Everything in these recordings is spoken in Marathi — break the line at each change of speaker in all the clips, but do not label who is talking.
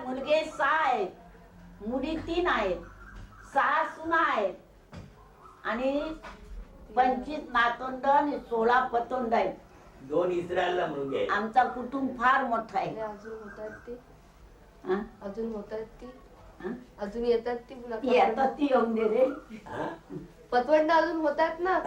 मुलगे 6 आहेत, मुली 3 आहेत, 6 सुना आहेत आणि 25 नातवंड आणि 16 पतोंड आहेत.
2 इस्रायलला मुलगे आहेत.
आमचा कुटुंब फार मोठा आहे.
अजून होतात ते
हं?
अजून होतात ती
हं?
अजून येतात ती
ती आता ती येऊन दे रे.
हा?
पतवंड अजून होतात ना.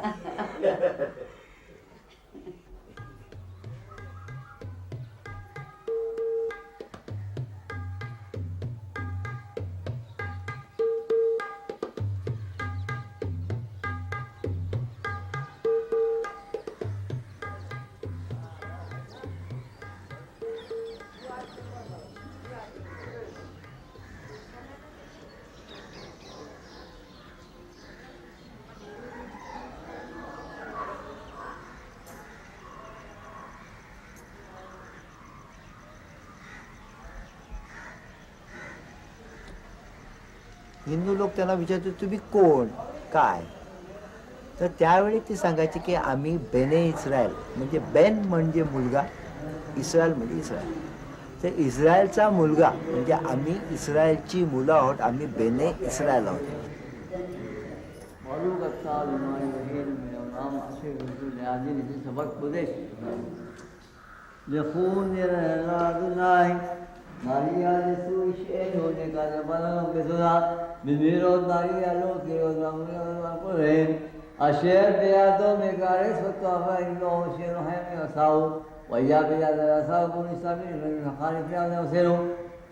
हिंदू लोक त्यांना विचारतो तुम्ही कोण काय, तर त्यावेळी ती सांगायची की आम्ही बेने इस्रायल, म्हणजे बेन म्हणजे मुलगा, इस्रायल म्हणजे इस्रायल. तर इस्रायलचा मुलगा म्हणजे आम्ही इस्रायलची मुलं आहोत, आम्ही बेने इस्रायल आहोत.
María Jesús lleno de cada palabra que se da, vivieron María lo que os va a poner. Ayer beato me cares o toda y no lleno de asado, vaya bella de asado con Isabel, la cara de acero,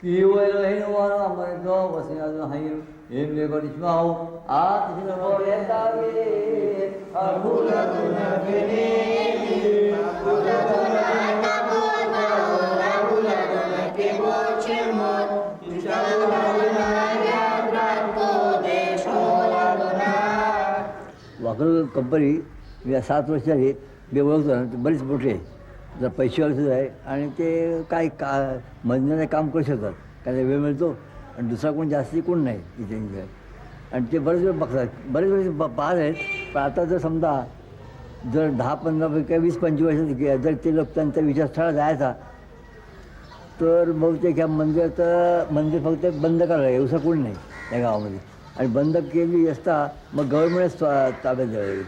y bueno, y no van a morir todos, y a los años, y me conishmao, a ti no voy a estar bien, a pura tu na venir, a pura tu na Wakad company या 7 वर्ष झाली मी ओळखतो ना, ते बरीच मोठे आहे, जर पैसेवाले सुद्धा आहे आणि ते काय महिन्याने काम करू शकतात, काय वेळ मिळतो आणि दुसरा कोण जास्ती कोण नाही इथे. आणि ते बरेच वेळ बघतात, बरेच वेळेस पाहत आहेत. पण आता जर समजा जर 10-15 किंवा 20-25 वर्षात जर ते लोक त्यांचा विचारस्थळा जायचा तर बहुतेक ह्या मंदिर फक्त बंद करायला एवढं कोण नाही या गावामध्ये. आणि बंद केली असता मग गव्हर्नमेंटच ताब्यात द्यावी.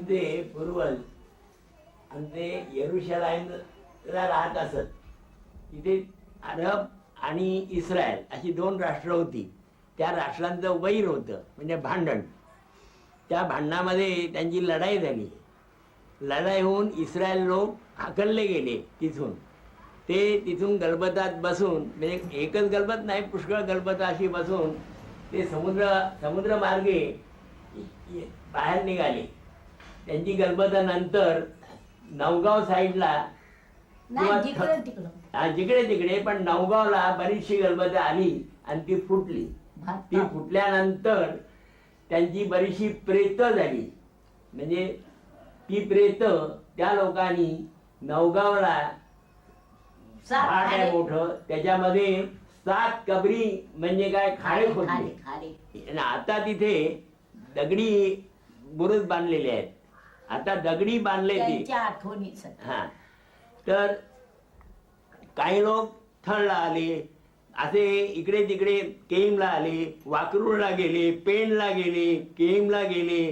ते पूर्वज आणि ते येरुशलेमला राहत असत. तिथे अरब आणि इस्रायल अशी 2 राष्ट्र होती. त्या राष्ट्रांचं वैर होतं, म्हणजे भांडण. त्या भांडणामध्ये त्यांची लढाई झाली. लढाई होऊन इस्रायल लोक हाकलले गेले तिथून. ते तिथून गलबतात बसून, म्हणजे एकच गलबत नाही, पुष्कळ गलबता अशी बसून ते समुद्रमार्गे बाहेर निघाले. त्यांची गलबतानंतर नवगाव साईडला जिकडे तिकडे, पण नवगावला बरीचशी गलबत आली आणि ती फुटली. ती फुटल्यानंतर त्यांची बरीचशी प्रेत झाली. म्हणजे ती प्रेत त्या लोकांनी नवगावला झाड आहे मोठं, त्याच्यामध्ये 7 कबरी म्हणजे काय खाडे खोदले. आता तिथे दगडी बुरुज बांधलेले आहेत. आता दगडी बांधले ते हा. तर काही लोक थळला आले, असे इकडे तिकडे केमला आले, वाकरूळला गेले, पेणला गेले, केमला गेले,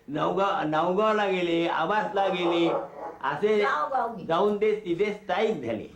नवगावला गेले, आवासला गेले, असे जाऊन ते तिथे स्थायिक झाले.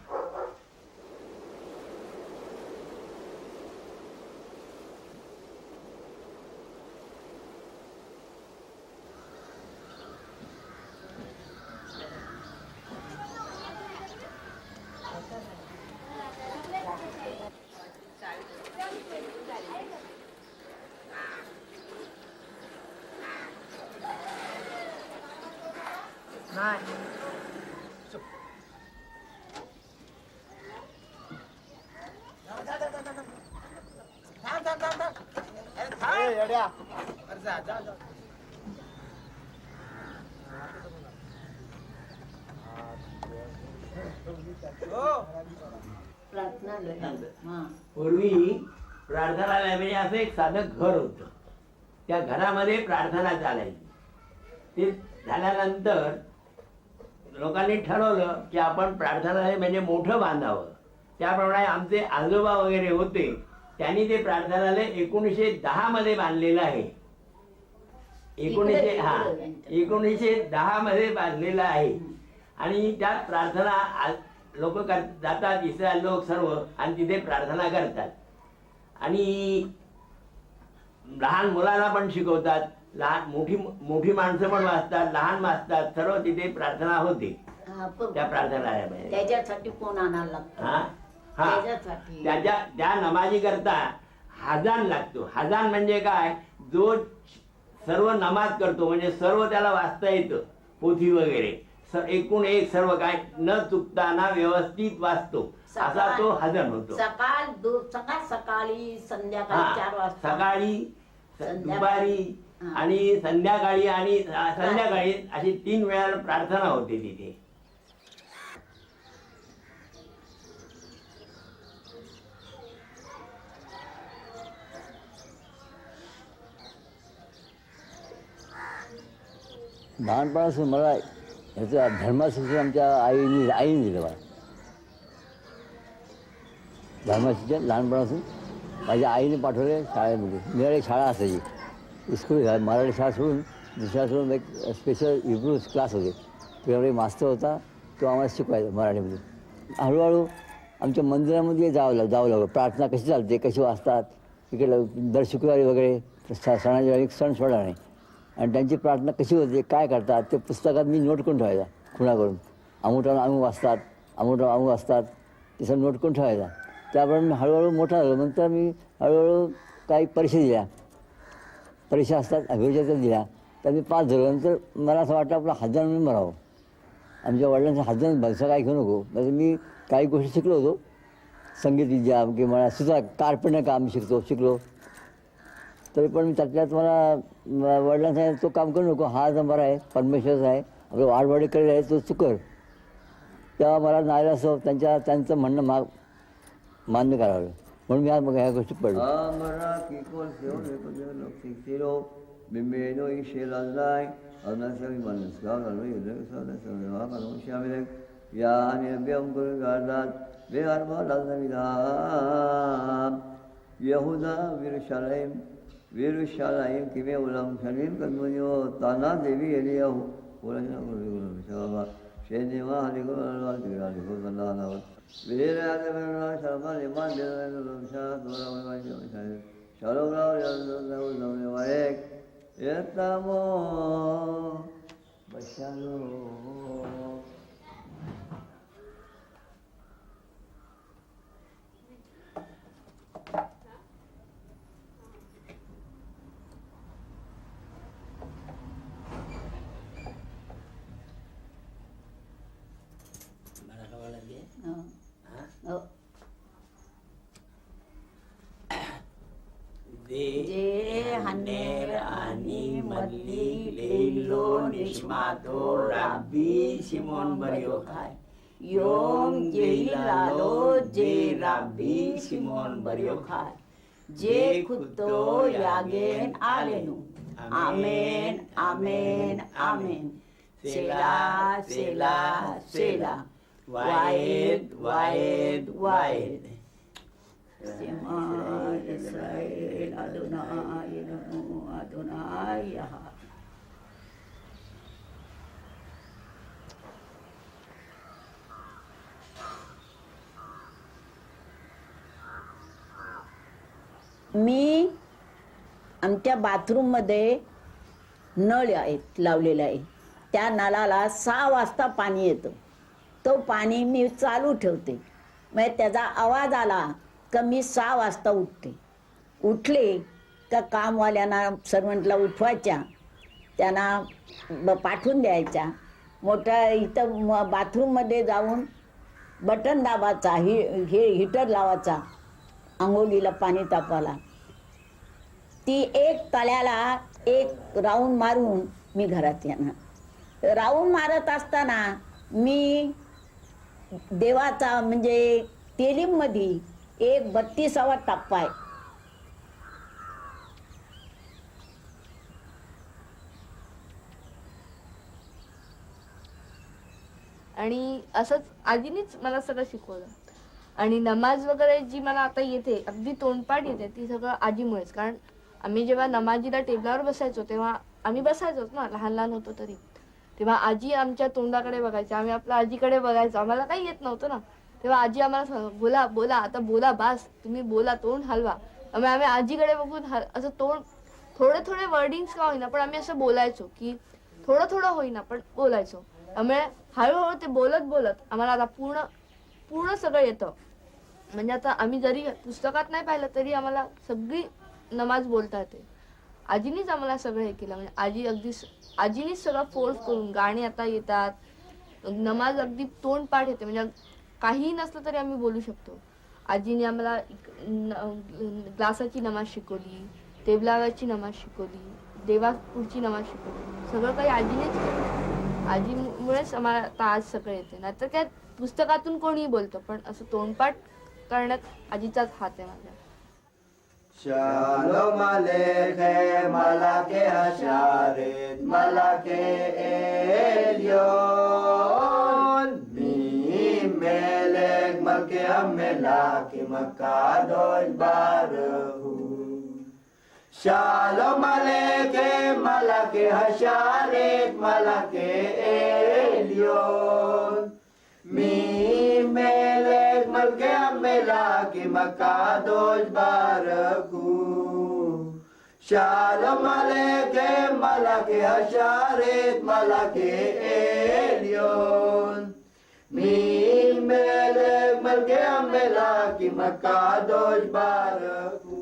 प्रार्थनालय हा.
पूर्वी प्रार्थनालय म्हणजे असं एक साधं घर होतं. त्या घरामध्ये प्रार्थना चालायची. ते झाल्यानंतर लोकांनी ठरवलं की आपण प्रार्थनालय म्हणजे मोठं बांधावं. त्याप्रमाणे आमचे आजोबा वगैरे होते, त्यांनी ते प्रार्थनालय 1910 मध्ये बांधलेलं आहे. 1910 मध्ये बांधलेलं आहे. आणि त्यात प्रार्थना लोक जातात, इस्रायल लोक सर्व, आणि तिथे प्रार्थना करतात. आणि लहान मुलांना पण शिकवतात. लहान मोठी माणसं पण वाचतात, लहान वाचतात, सर्व तिथे प्रार्थना होते
हा,
त्या प्रार्थनालयामध्ये.
त्याच्यासाठी कोण आणायला लागतो?
हा हा
त्याच्यासाठी
त्या नमाजी करता हजान लागतो. हजान म्हणजे काय? जो सर्व नमाज करतो, म्हणजे सर्व त्याला वाचता येतं, पोथी वगैरे एकूण एक सर्व काय न चुकताना व्यवस्थित वाचतो, असा तो हजन होतो.
सकाळी संध्याकाळी 4 वाजता,
सकाळी, दुपारी आणि संध्याकाळी अशी 3 वेळा प्रार्थना होते तिथे.
लहानपणापासून मला ह्याचं धर्मशिक्षण आमच्या आईने दिलं मला. धर्मशिक्षण लहानपणापासून माझ्या आईने पाठवले शाळेमध्ये. मिळाली शाळा असायची, स्कूल मराठी शाळा सोडून दुसऱ्या सोडून एक स्पेशल हिब्रू क्लास होते. त्यावेळी मास्तर होता, तो आम्हाला शिकवायचा मराठीमध्ये. हळूहळू आमच्या मंदिरामध्ये जावं लागलं. प्रार्थना कशी चालते, कशी वाचतात, इकडे दर शुक्रवारी वगैरे सणाच्या एक सण सोडा नाही, आणि त्यांची प्रार्थना कशी होते, काय करतात, ते पुस्तकात मी नोट करून ठेवायचा खुणा करून. अमुटाला अमू वाचतात, अमुटाला अमू वाचतात, ते सगळं नोट करून ठेवायचा. त्याप्रमाणे मी हळूहळू मोठा झालो. नंतर मी हळूहळू काही परीक्षा दिल्या. परीक्षा असतात अभिरुच्या दिल्या, तर मी पास झालो. नंतर मला असं वाटतं आपलं हजान म्हणून मरावं. आमच्या वडिलांचं हजान भरसा काही घेऊ नको. म्हणजे मी काही गोष्टी शिकलो होतो, संगीत विद्या किंवा मला सुद्धा कार्पेंटर काम शिकलो. तरी पण मी त्यातल्यात मला वडिलांना सांगितलं तो काम करू नको, हा नंबर आहे, परमेश्वरचा आहे, आपलं वाढवाडी करेल आहे, तो चुकर. तेव्हा मला नायला असं त्यांचं म्हणणं मान्य करावं, म्हणून मी आज मग ह्या गोष्टी पडलो.
Virushalayim kime ulam shalim kadmunyo tana devi eliyahu ulashna kullu shenima halikul alwal halikul sallana virayate varna sharma liman devan sha dora vajan shalom rao yadam varek yatamo bashalo.
जे हन्नेर आणि मल्ली लेलो निष्मातो राबी सिमोन बरियो खाय योम जेहिलालो जे राबी सिमोन बरियो खाय जे खुतो यागेन आलेनु. आमेन आमेन आमेन. सेला सेला सेला. वायद वायद वायद. Shema Yisrael Adonai Elenu Adonai Yahad. मी आमच्या बाथरूममध्ये नळ आहेत लावलेला आहे. त्या नळाला 6 वाजता पाणी येतं. तो पाणी मी चालू ठेवते. मग त्याचा आवाज आला का मी 6 वाजता उठले का कामवाल्यांना सर्वंटला उठवायच्या, त्यांना पाठवून द्यायच्या. मोठ्या इथं बाथरूममध्ये जाऊन बटन दाबाचा, हीटर लावायचा आंघोळीला पाणी तापायला. ती एक तळ्याला एक राऊंड मारून मी घरात येणार. राऊंड मारत असताना मी देवाचा म्हणजे तेलीम मध्ये एक 32वा टप्पा आहे.
आणि असंच आजीनीच मला सगळं शिकवलं. आणि नमाज वगैरे जी मला आता येते अगदी तोंडपाठ येते ती सगळं आजीमुळेच. कारण आम्ही जेव्हा नमाजीला टेबलावर बसायचो तेव्हा आम्ही बसायचोच ना, लहान लहान होतो तरी. तेव्हा आजी आमच्या तोंडाकडे बघायची, आम्ही आपल्या आजीकडे बघायचो. आम्हाला काही येत नव्हतं ना, तेव्हा आजी आम्हाला बोला बोला आता बोला, बास तुम्ही बोला, तोंड हलवा. आम्ही आजीकडे बघून असं तोंड थोडे थोडे वर्डिंग्स का होईना पण आम्ही असं बोलायचो की थोडं थोडं होईना पण बोलायचो. त्यामुळे हळूहळू ते बोलत बोलत आम्हाला आता पूर्ण पूर्ण सगळं येतं. म्हणजे आता आम्ही जरी पुस्तकात नाही पाहिलं तरी आम्हाला सगळी नमाज बोलता येते. आजीनीच आम्हाला सगळं हे केलं. म्हणजे आजीनीच सगळं फोर्स करून गाणी आता येतात, नमाज अगदी तोंडपाठ येते. म्हणजे काही नसलं तरी आम्ही बोलू शकतो. आजीने आम्हाला ग्लासाची नमाज शिकवली, टेबलावरची नमाज शिकवली, देवापुढची नमाज शिकवली. सगळं काही आजीनेच केलं. आजीमुळेच आम्हाला आता आज सगळं येते. नाहीतर काय पुस्तकातून कोणीही बोलतं पण असं तोंडपाठ करण्यात आजीचाच हात आहे माझ्या.
Shalom Aleichem Malakei Hasharet Malakei Elyon Melech Malkei HaMelakim HaKadosh Baruch Hu. Shalom Aleichem Malakei Hasharet Malakei Elyon Melech Malkei HaMelakim HaKadosh Baruch Hu. Shalom Aleichem Malakei Hasharet Malakei Elyon Melech Malkei HaMelakim HaKadosh Baruch Hu.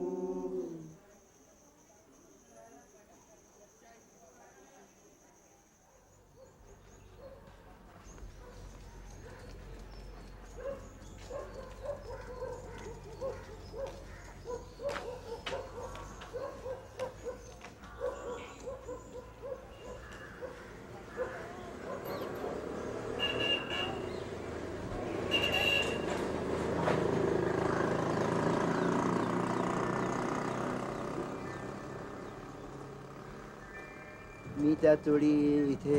मी त्याच वेळी इथे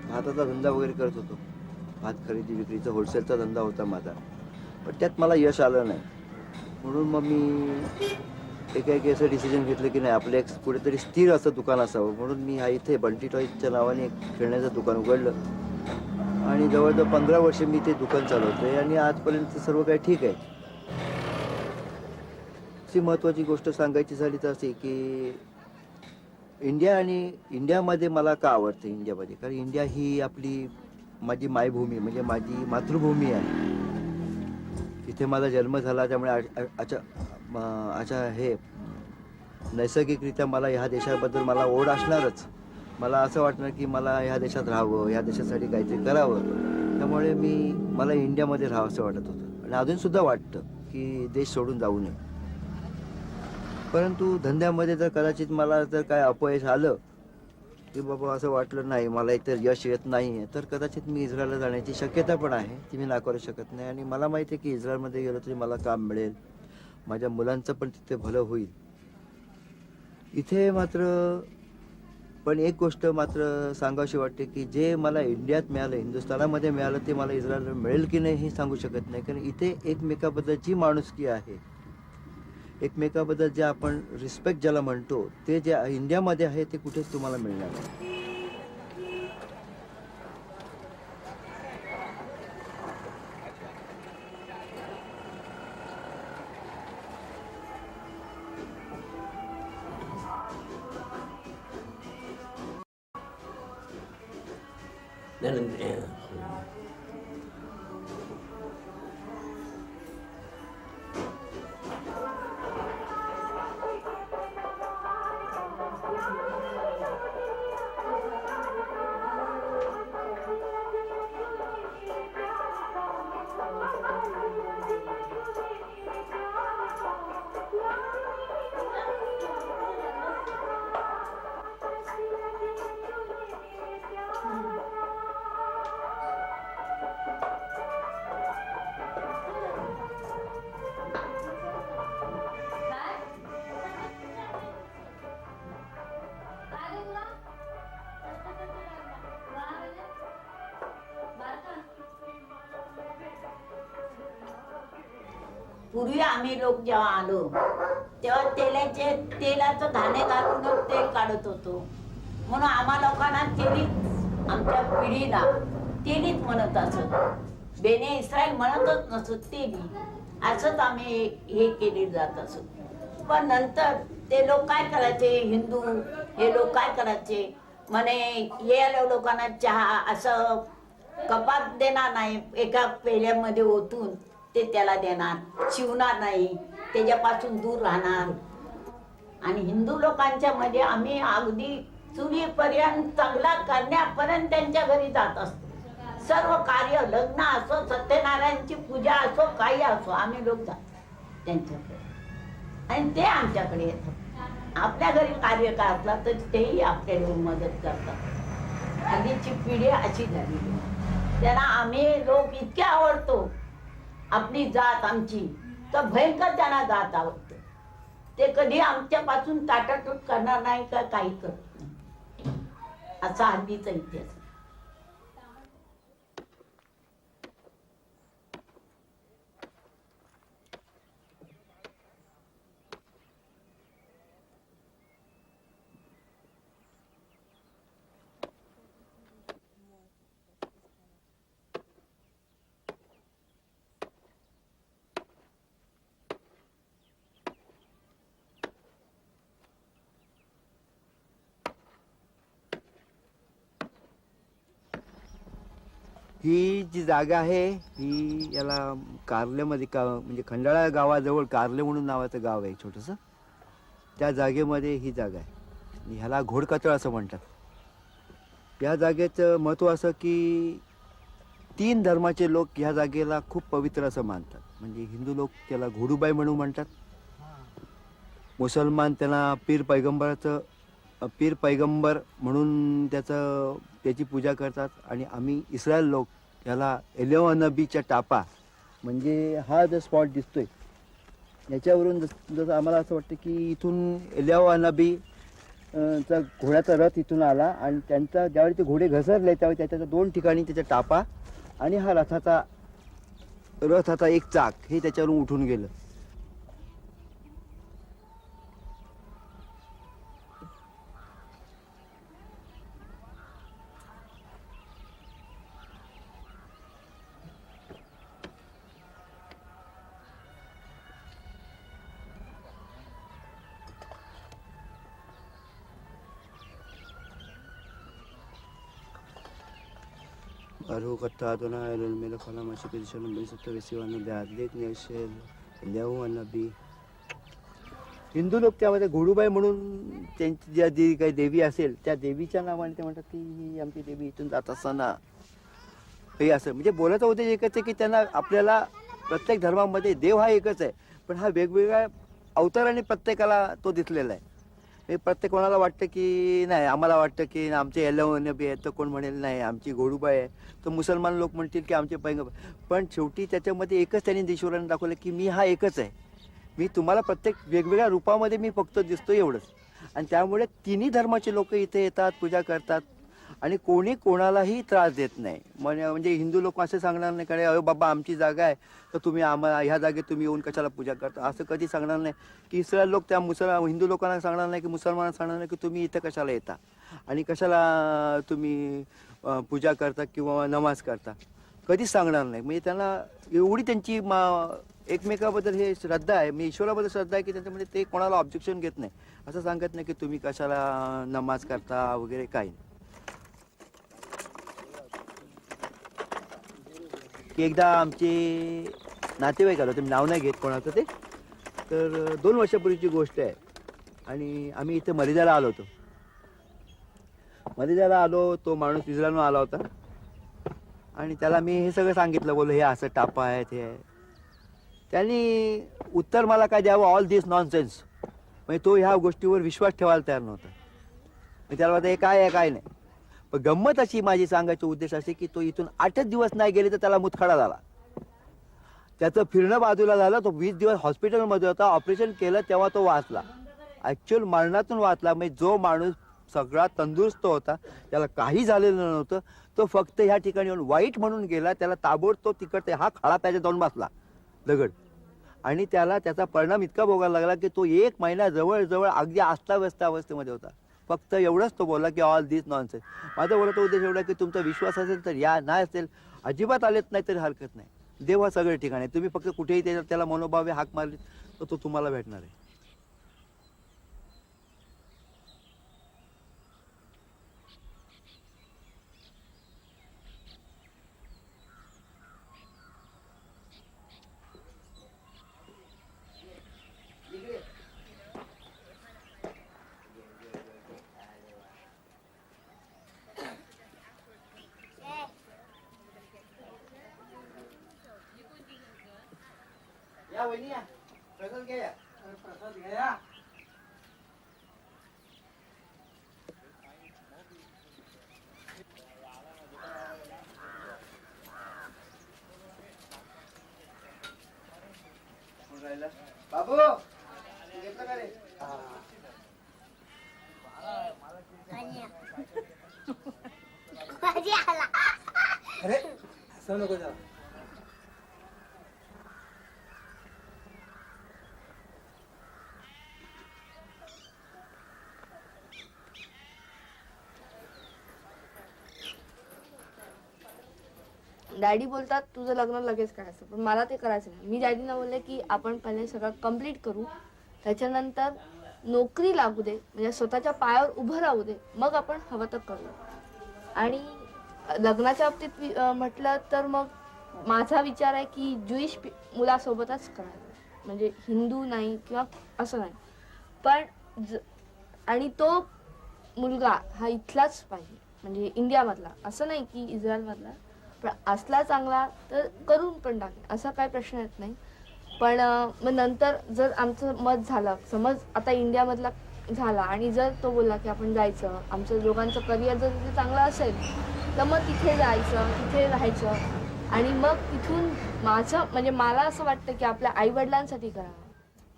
भाताचा धंदा वगैरे करत होतो. भात खरेदी विक्रीचा होलसेलचा धंदा होता माझा. पण त्यात मला यश आलं नाही. म्हणून मग मी एकाएकी असं डिसिजन घेतलं की नाही, आपलं एक कुठेतरी स्थिर असं दुकान असावं. म्हणून मी इथे बंटी टॉयजच्या नावाने एक खेळण्याचं दुकान उघडलं आणि जवळजवळ 15 वर्ष मी ते दुकान चालवतोय आणि आजपर्यंत सर्व काही ठीक आहे. अशी महत्त्वाची गोष्ट सांगायची झाली तर अशी की इंडियामध्ये मला का आवडतं इंडियामध्ये, कारण इंडिया ही आपली माझी मायभूमी म्हणजे माझी मातृभूमी आहे. इथे माझा जन्म झाला त्यामुळे हे नैसर्गिकरित्या मला ह्या देशाबद्दल मला ओढ असणारच. मला असं वाटणार की मला ह्या देशात राहावं, ह्या देशासाठी काहीतरी करावं. त्यामुळे मला इंडियामध्ये राहावं असं वाटत होतं आणि अजूनसुद्धा वाटतं की देश सोडून जाऊ नये. परंतु धंद्यामध्ये जर कदाचित मला जर काय अपयश आलं की बाबा असं वाटलं नाही मला एकतर यश येत नाही आहे, तर कदाचित मी इस्रायलला जाण्याची शक्यता पण आहे, ती मी नाकारू शकत नाही. आणि मला माहिती आहे की इस्रायलमध्ये गेलो तरी मला काम मिळेल, माझ्या मुलांचं पण तिथे भलं होईल. इथे मात्र पण एक गोष्ट मात्र सांगावीशी वाटते की जे मला इंडियात मिळालं, हिंदुस्थानामध्ये मिळालं, ते मला इस्रायलला मिळेल की नाही हे सांगू शकत नाही. कारण इथे एकमेकाबद्दलची माणुसकी आहे, एकमेकाबद्दल जे आपण रिस्पेक्ट ज्याला म्हणतो ते जे इंडियामध्ये आहे ते कुठेच तुम्हाला मिळणार नाही.
पूर्वी आम्ही लोक जेव्हा आलो तेव्हा तेलाचं धाणे घालून तेल काढत होतो, म्हणून आम्हा लोकांना तेलीच, आमच्या पिढीला तेलीच म्हणत असत. बेने इस्रायल म्हणतच नसत, तेली असंच आम्ही हे केले जात असत. पण नंतर ते लोक काय करायचे, हिंदू हे लोक काय करायचे, म्हणे हे लोकांना चहा असं कपात देणार नाही, एका पेल्यामध्ये ओतून ते त्याला देणार, शिवणार नाही, त्याच्यापासून दूर राहणार. आणि हिंदू लोकांच्या मध्ये आम्ही अगदी चुलीपर्यंत चांगला करण्यापर्यंत त्यांच्या घरी जात असतो. सर्व कार्य, लग्न असो, सत्यनारायणची पूजा असो, काही असो, आम्ही लोक जातो त्यांच्याकडे आणि ते आमच्याकडे येतात. आपल्या घरी कार्य का असला तर तेही आपल्या येऊन मदत करतात. हल्लीची पिढी अशी झाली, त्यांना आम्ही लोक इतके आवडतो, आपली जात आमची, तर भयंकर त्यांना जात आवडते. ते कधी आमच्यापासून ताटातूट करणार नाही का काही करत नाही, असा हल्लीचा इतिहास.
ही जी जागा आहे ही याला कारल्यामध्ये म्हणजे खंडाळा गावाजवळ कारले म्हणून नावाचं गाव आहे छोटंसं, त्या जागेमध्ये ही जागा आहे. ह्याला घोडकातळ असं म्हणतात. या जागेचं महत्त्व असं की 3 धर्माचे लोक ह्या जागेला खूप पवित्र असं मानतात. म्हणजे हिंदू लोक त्याला घोडूबाई म्हणून म्हणतात, मुसलमान त्यांना पीर पैगंबर म्हणून त्याची पूजा करतात. आणि आम्ही इस्रायल लोक याला एलियाह नबीच्या टापा, म्हणजे हा जो स्पॉट दिसतोय याच्यावरून जसं आम्हाला असं वाटतं की इथून एलियाह नबी चा घोड्याचा रथ इथून आला आणि त्यांचा ज्यावेळी ते घोडे घसरले त्यावेळी त्याच्या 2 ठिकाणी त्याच्या टापा आणि हा रथाचा एक चाक हे त्याच्यावरून उठून गेलं. Baruch atah Adonai Eloheinu melech haolam asher קידשנו בריתו וציוונו להדליק נר של אליהו הנבी. Hindu लोक त्यामध्ये घोडूबाई म्हणून त्यांची जी काही देवी असेल त्या देवीच्या नावाने ते म्हणतात की ही आमची देवी इथून जात असताना हे असं. म्हणजे बोलायचा उद्देश एकच आहे की त्यांना आपल्याला प्रत्येक धर्मामध्ये देव हा एकच आहे, पण हा वेगवेगळ्या अवताराने प्रत्येकाला तो दिसलेला आहे. हे प्रत्येक कोणाला वाटतं की नाही, आम्हाला वाटतं की आमचे एलियाह नबी आहे, तर कोण म्हणेल नाही आमची घोडूबाई आहे, तर मुसलमान लोक म्हणतील की आमचे पैगंबर. पण शेवटी त्याच्यामध्ये एकच त्यांनी ईश्वराने दाखवलं की मी हा एकच आहे, मी तुम्हाला प्रत्येक वेगवेगळ्या रूपामध्ये मी फक्त दिसतो एवढंच. आणि त्यामुळे 3ही धर्माचे लोक इथे येतात, पूजा करतात आणि कोणी कोणालाही त्रास देत नाही. म्हणजे हिंदू लोक असे सांगणार नाही की अरे बाबा आमची जागा आहे तर तुम्ही आम्हाला ह्या जागेत तुम्ही येऊन कशाला पूजा करता, असं कधी सांगणार नाही. की इस्रायल लोक त्या हिंदू लोकांना सांगणार नाही की मुसलमानांना सांगणार नाही की तुम्ही इथं कशाला येता आणि कशाला तुम्ही पूजा करता किंवा नमाज करता, कधीच सांगणार नाही. म्हणजे त्यांना एवढी त्यांची एकमेकाबद्दल हे श्रद्धा आहे, मी ईश्वराबद्दल श्रद्धा आहे की त्याच्यामध्ये ते कोणाला ऑब्जेक्शन घेत नाही, असं सांगत नाही की तुम्ही कशाला नमाज करता वगैरे काही नाही. की एकदा आमचे नातेवाईक आलो, तुम्ही नाव नाही घेत कोणाचं ते, तर 2 वर्षापूर्वीची गोष्ट आहे. आणि आम्ही इथे मरिजाला आलो होतो. मरिजाला आलो, तो माणूस इस्रायलहून आला होता आणि त्याला मी हे सगळं सांगितलं, बोललो हे असं टापा आहेत हे आहे. त्यांनी उत्तर मला काय द्यावं, ऑल दिस नॉनसेन्स. म्हणजे तो ह्या गोष्टीवर विश्वास ठेवायला तयार नव्हता. मी त्याला वाटतं हे काय आहे काय नाही. पण गंमत अशी माझी सांगायचा उद्देश असे की तो इथून 8च दिवस नाही गेले तर त्याला मुतखडा झाला. त्याचं फिरणं बाजूला झालं, तो 20 दिवस हॉस्पिटलमध्ये होता, ऑपरेशन केलं तेव्हा तो वाचला. ॲक्च्युअल मरणातून वाचला. म्हणजे जो माणूस सगळा तंदुरुस्त होता, त्याला काही झालेलं नव्हतं, तो फक्त ह्या ठिकाणी येऊन वाईट म्हणून गेला. त्याला ताबडतोब तिकडे हा खळा त्याच्या जाऊन बसला दगड आणि त्याला त्याचा परिणाम इतका भोगायला लागला की तो 1 महिना जवळजवळ अगदी अस्ताव्यस्त अवस्थेमध्ये होता. फक्त एवढंच तो बोलला की ऑल दिस नॉनसेन्स. माझा बोलायचा उद्देश एवढा की तुमचा विश्वास असेल तर या, नाही असेल अजिबात आलेत नाही तरी हरकत नाही. देव हा सगळे ठिकाणी आहे. तुम्ही फक्त कुठेही त्याला मनोभावे हाक मारली तर तो तुम्हाला भेटणार आहे. या वहिनी या, प्रसाद घ्या या. प्रसाद घ्या या. कोण राहिला? बाबू घेतलं का रे? अरे असं नको जा.
डॅडी बोलतात तुझं लग्न लगेच करायचं, पण मला ते करायचं नाही. मी डॅडीला बोलले की आपण पहिले सगळं कम्प्लीट करू, त्याच्यानंतर नोकरी लागू दे, म्हणजे स्वतःच्या पायावर उभं राहू दे, मग आपण हवं तर करू. आणि लग्नाच्या बाबतीत म्हटलं तर मग माझा विचार आहे की ज्युईश मुलासोबतच करायचं, म्हणजे हिंदू नाही किंवा असं नाही. पण आणि तो मुलगा हा इथलाच पाहिजे, म्हणजे इंडियामधला, असं नाही की इस्रायलमधला. पण असला चांगला तर करून पण टाकेल, असा काही प्रश्न येत नाही. पण मग नंतर जर आमचं मत झालं, समज आता इंडियामधला झाला आणि जर तो बोलला की आपण जायचं, आमचं दोघांचं करिअर जर तिथे चांगलं असेल तर मग तिथे जायचं, तिथे राहायचं. आणि मग तिथून माझं म्हणजे मला असं वाटतं की आपल्या आईवडिलांसाठी करावं.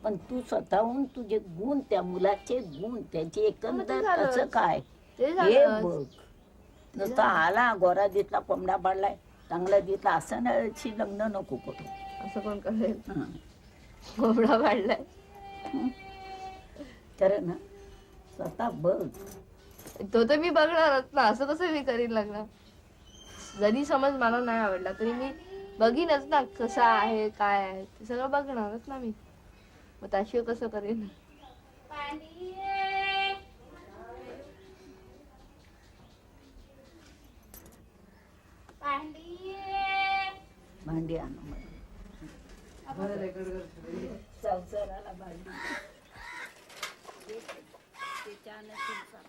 पण तू स्वतःहून तुझे गुण, त्या मुलाचे गुण, त्याची एकंदर
झालंच.
कसं काय
ते
हे
झालंच.
बघ. नुसता आला गोरा दिसला, कोंबडा पाडलाय, चांगला दिसला असं नाही लग्न नको करू.
असं कोण करेल?
हं.
कोंबडा पाडलाय
खरं ना, स्वतः बघ.
तो तर मी बघणारच ना, असं कसं मी करीन लग्न. जरी समज मला नाही आवडला तरी मी बघीनच ना कसा आहे काय आहे, ते सगळं बघणारच ना मी. मग त्याशिवाय कसं करेन?
भांडी आणू मला. संसाराला भांडी. ते छान आहे तुमचा.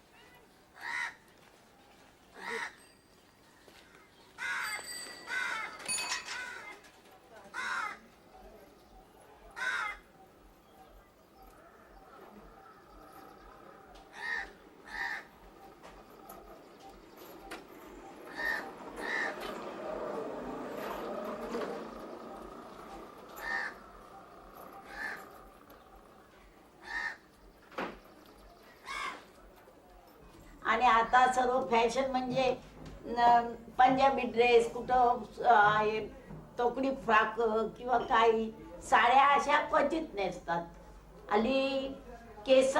आणि आता सर्व फॅशन म्हणजे पंजाबी ड्रेस, कुठं तोकडी फ्राक किंवा काही साड्या अशा क्वचित नेसतात. हल्ली केस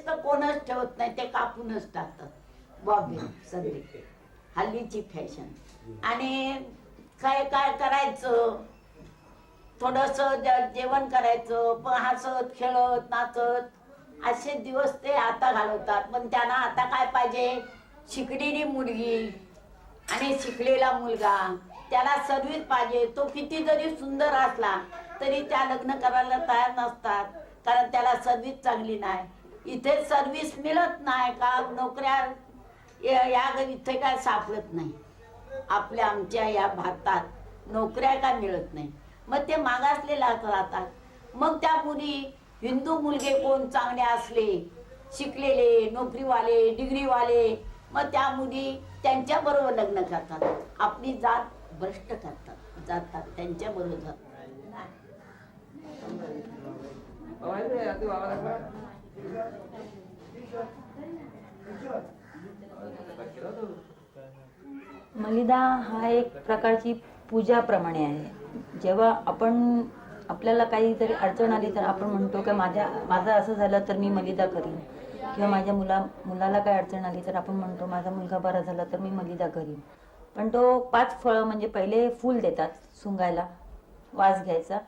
तर कोणच ठेवत नाही, ते कापूनच टाकतात बॉबी सगळी हल्लीची फॅशन. आणि काय काय करायचं, थोडस जेवण करायचं, पण हसत खेळत नाचत असे दिवस ते आता घालवतात. पण त्यांना आता काय पाहिजे, शिकलेली मुलगी आणि शिकलेला मुलगा, त्याला सर्व्हिस पाहिजे. तो किती जरी सुंदर असला तरी त्या लग्न करायला तयार नसतात, कारण त्याला सर्व्हिस चांगली नाही. इथे सर्व्हिस मिळत नाही का, नोकऱ्या या इथे काय सापडत नाही. आमच्या या भारतात नोकऱ्या काय मिळत नाही, मग ते मागासलेला राहतात. मग त्या मुली, हिंदू मुलगे कोण चांगले असले, शिकलेले, नोकरीवाले, डिग्रीवाले, मग त्या मुली त्यांच्या बरोबर लग्न करतात, आपली जात भ्रष्ट करतात, जातात त्यांच्या बरोबर जातात.
मलिदा हा एक प्रकारची पूजाप्रमाणे आहे. जेव्हा आपण आपल्याला काहीतरी अडचण आली तर आपण म्हणतो की माझं असं झालं तर मी मलिदा करीन, किंवा माझ्या मुलाला काय अडचण आली तर आपण म्हणतो माझा मुलगा बरा झाला तर मी मलिदा करीन. पण तो 5 फळं म्हणजे पहिले फूल देतात सुंगायला, वास घ्यायचा,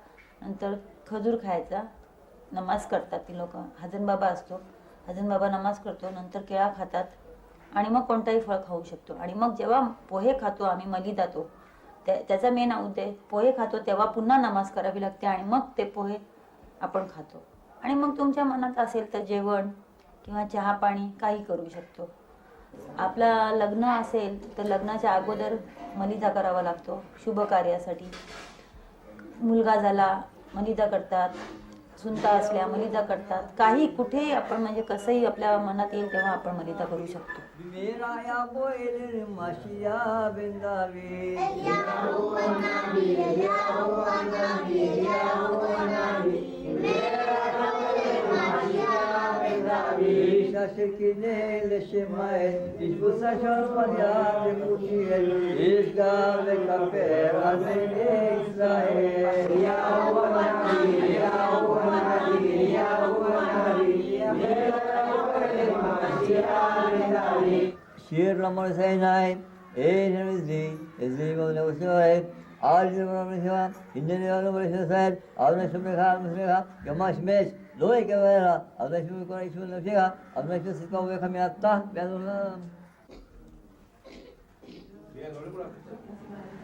नंतर खजूर खायचा, नमाज करतात ती लोक. हजन बाबा असतो, हजन बाबा नमाज करतो, नंतर केळा खातात आणि मग कोणताही फळ खाऊ शकतो. आणि मग जेव्हा पोहे खातो आम्ही मलिदा, तो त्याचा मेन उद्देश पोहे खातो तेव्हा पुन्हा नमाज करावी लागते आणि मग ते पोहे आपण खातो. आणि मग तुमच्या मनात असेल तर जेवण किंवा चहा पाणी काही करू शकतो. आपलं लग्न असेल तर लग्नाच्या अगोदर मलिदा करावा लागतो शुभ कार्यासाठी. मुलगा झाला मलिदा करतात, सुनता असल्या मलिदा करतात, काही कुठेही आपण म्हणजे कसंही आपल्या मनात येईल तेव्हा आपण मलिदा करू शकतो.
Shir Ramon Sainai, Energy, Ezimo Novosoy, Algebra, Indian University, Alnashumika, Yamash Mesh, Loy Gavera, Alnashum Correction of Shiga, Alnashum Kamiata, Bellam.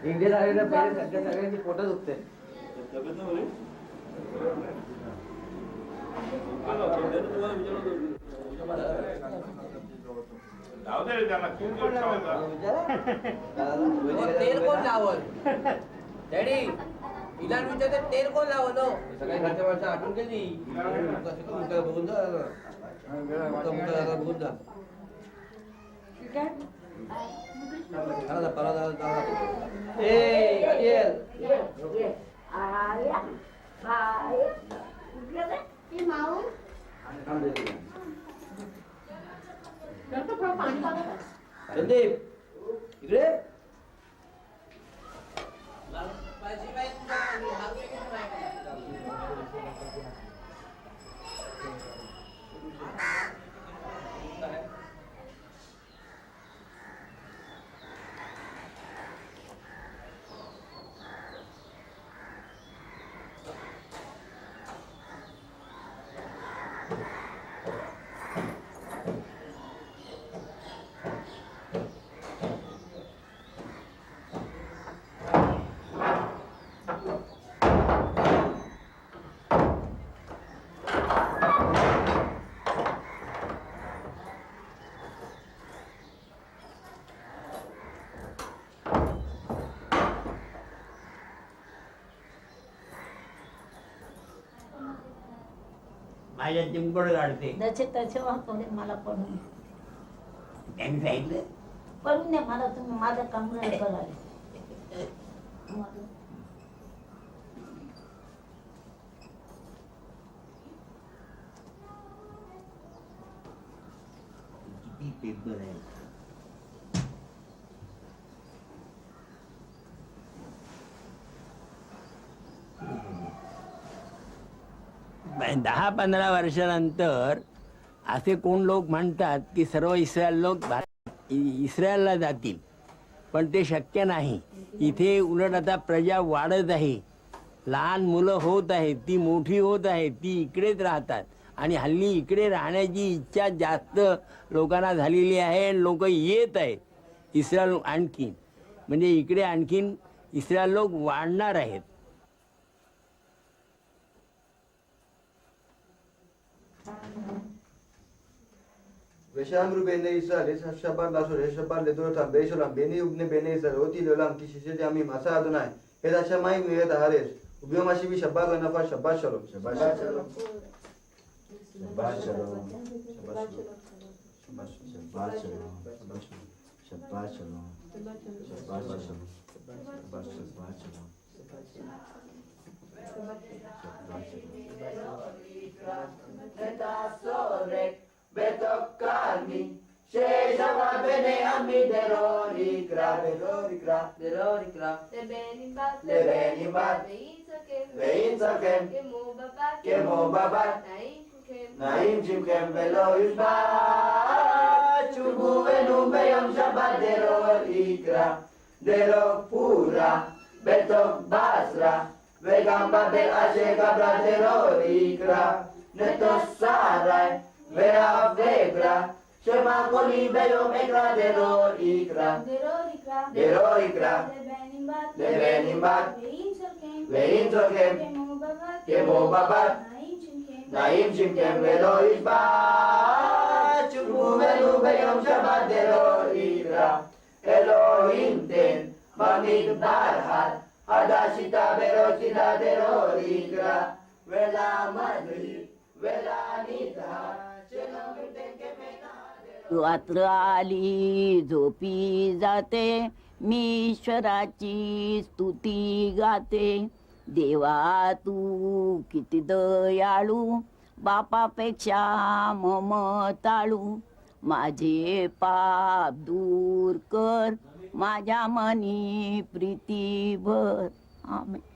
Indian आयडीला पहिले सगळ्यांचे फोटो दुखते.
तेल कोण लावल डॅडी, इलान विचारते तेल कोण लावल? सगळ्या घरच्या माणसं आठवण केली बघून जा बघून जा.
संदीप इकडे
माझ्या चिमकोड काढते.
जसे तसे वापरले मला पडून
त्यांनी सांगितलं
पडून दे मला, तुम्ही माझं काम करायला.
किती पेपर आहे. पण 10-15 वर्षानंतर असे कोण लोक म्हणतात की सर्व इस्रायल लोक इस्रायलला जातील, पण ते शक्य नाही. इथे उलट आता प्रजा वाढत आहे, लहान मुलं होत आहेत, ती मोठी होत आहेत, ती इकडेच राहतात आणि हल्ली इकडे राहण्याची इच्छा जास्त लोकांना झालेली आहे. लोक येत आहेत इस्रायल आणखीन, म्हणजे इकडे आणखीन इस्रायल लोक वाढणार आहेत.
ושאמרו בני ישראל, יש השבת לעשות, יש שבת לדורותם, באש עולם, בני ובני בני ישראל, אותי לעולם, כי 6 ימים עשה אדוני את השמיים ואת הארץ, וביום השביעי שבת לנפש, שבת שלום. שבת שלום. שבת שלום. שבת שלום. שבת שלום. שבת שלום. שבת שלום. שבת שלום.
את הסורק בתוך כרמי
Sheshava bene ami derorikra, derorikra,
derorikra,
lebenibat, veinzakem, kemo babat, naim shimkem velo yushbat, chubu venu beyom Shabbat derorikra, derok pura, betok basra, vegam babel ashe gabra derorikra, netos sarai, vera vegra, Shema koli beyom ekra derorikra, derorikra, lebenimbat, veinzokem, kemo babat, naim shimkem velo yishbat, chubu velu beyom Shabbat derorikra, Elohim ten, bamidbar had, hadashita beroshita derorikra, vela madri, vela nidha, shalom ten kemena.
रात्र आली झोपी जाते मी ईश्वराची स्तुती गाते देवा तू किती दयाळू बापापेक्षा ममताळू माझे पाप दूर कर माझ्या मनी प्रीती भर आमेन.